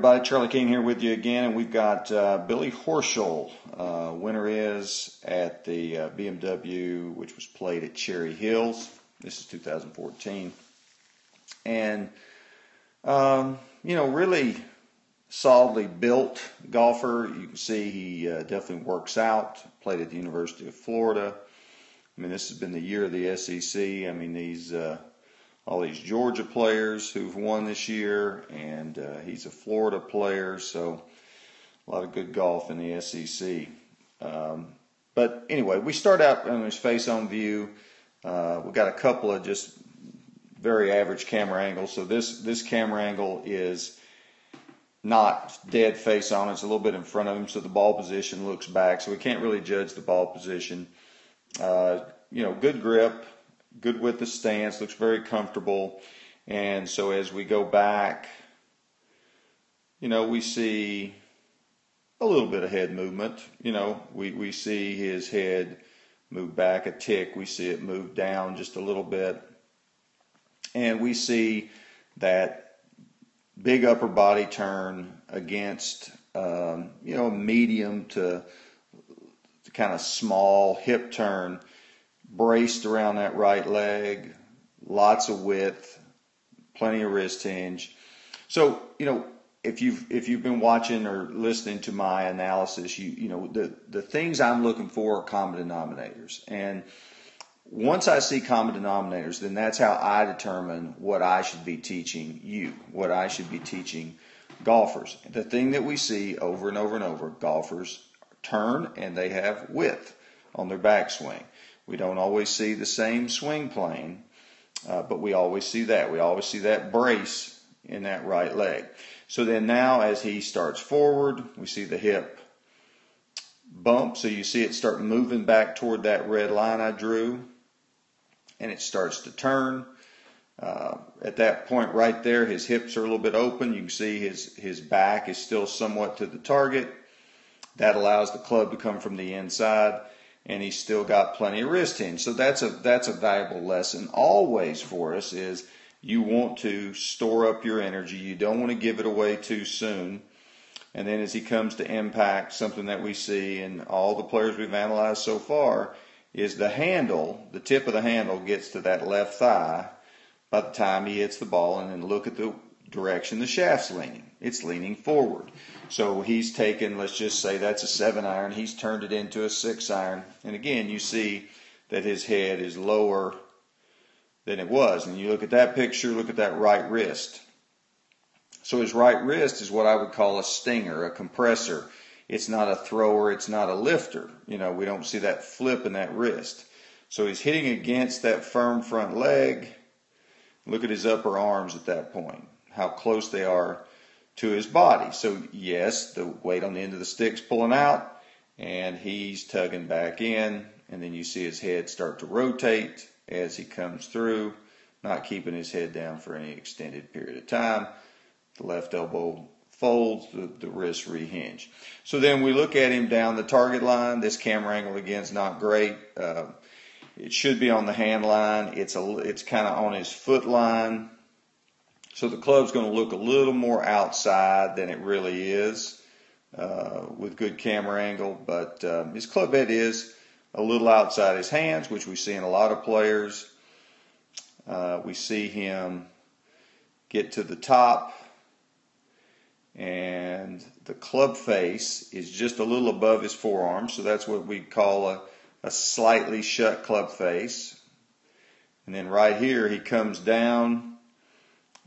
everybody, Charlie King here with you again, and we've got Billy Horschel. Winner is at the BMW, which was played at Cherry Hills. This is 2014. And, really solidly built golfer. You can see he definitely works out. Played at the University of Florida. I mean, this has been the year of the SEC. I mean, all these Georgia players who've won this year, and he's a Florida player, so a lot of good golf in the SEC. But anyway, we start out on his face-on view. We've got a couple of just very average camera angles. So this camera angle is not dead face-on. It's a little bit in front of him, so the ball position looks back, so we can't really judge the ball position. Good grip. Good with the stance, looks very comfortable. And so as we go back, we see a little bit of head movement. We see his head move back a tick. We see it move down just a little bit. And we see that big upper body turn against, medium to kind of small hip turn, braced around that right leg, lots of width, plenty of wrist hinge. So, if you've been watching or listening to my analysis, the things I'm looking for are common denominators. And once I see common denominators, then that's how I determine what I should be teaching you, what I should be teaching golfers. The thing that we see over and over and over, golfers turn and they have width on their backswing. We don't always see the same swing plane, but we always see that. We always see that brace in that right leg. So then now as he starts forward, we see the hip bump. So you see it start moving back toward that red line I drew, and it starts to turn. At that point right there, his hips are a little bit open. You can see his back is still somewhat to the target. That allows the club to come from the inside. And he's still got plenty of wrist hinge. So that's a valuable lesson always for us, is you want to store up your energy. You don't want to give it away too soon. And then as he comes to impact, something that we see in all the players we've analyzed so far is the tip of the handle gets to that left thigh by the time he hits the ball. And then look at the direction the shaft's leaning. It's leaning forward. So he's taken, let's just say that's a 7-iron. He's turned it into a 6-iron. And again, you see that his head is lower than it was. And you look at that picture, look at that right wrist. So his right wrist is what I would call a stinger, a compressor. It's not a thrower, it's not a lifter. We don't see that flip in that wrist. So he's hitting against that firm front leg. Look at his upper arms at that point, how close they are to his body. So yes, the weight on the end of the stick's pulling out, and he's tugging back in, and then you see his head start to rotate as he comes through, not keeping his head down for any extended period of time. The left elbow folds, the wrist rehinge. So then we look at him down the target line. This camera angle again is not great. It should be on the hand line. It's kind of on his foot line. So the club's going to look a little more outside than it really is with good camera angle. But his club head is a little outside his hands, which we see in a lot of players. We see him get to the top, and the club face is just a little above his forearm. So that's what we call a slightly shut club face. And then right here he comes down.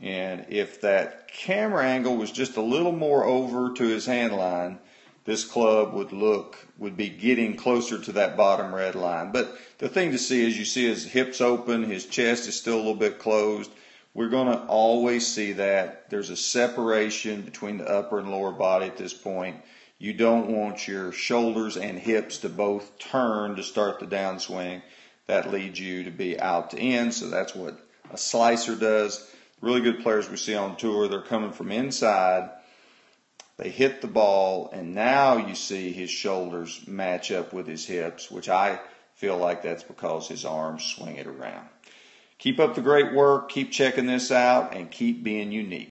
And if that camera angle was just a little more over to his hand line, this club would be getting closer to that bottom red line. But the thing to see is you see his hips open, his chest is still a little bit closed. We're going to always see that. There's a separation between the upper and lower body at this point. You don't want your shoulders and hips to both turn to start the downswing. That leads you to be out to in, so that's what a slicer does. Really good players we see on tour, they're coming from inside. They hit the ball, and now you see his shoulders match up with his hips, which I feel like that's because his arms swing it around. Keep up the great work, keep checking this out, and keep being unique.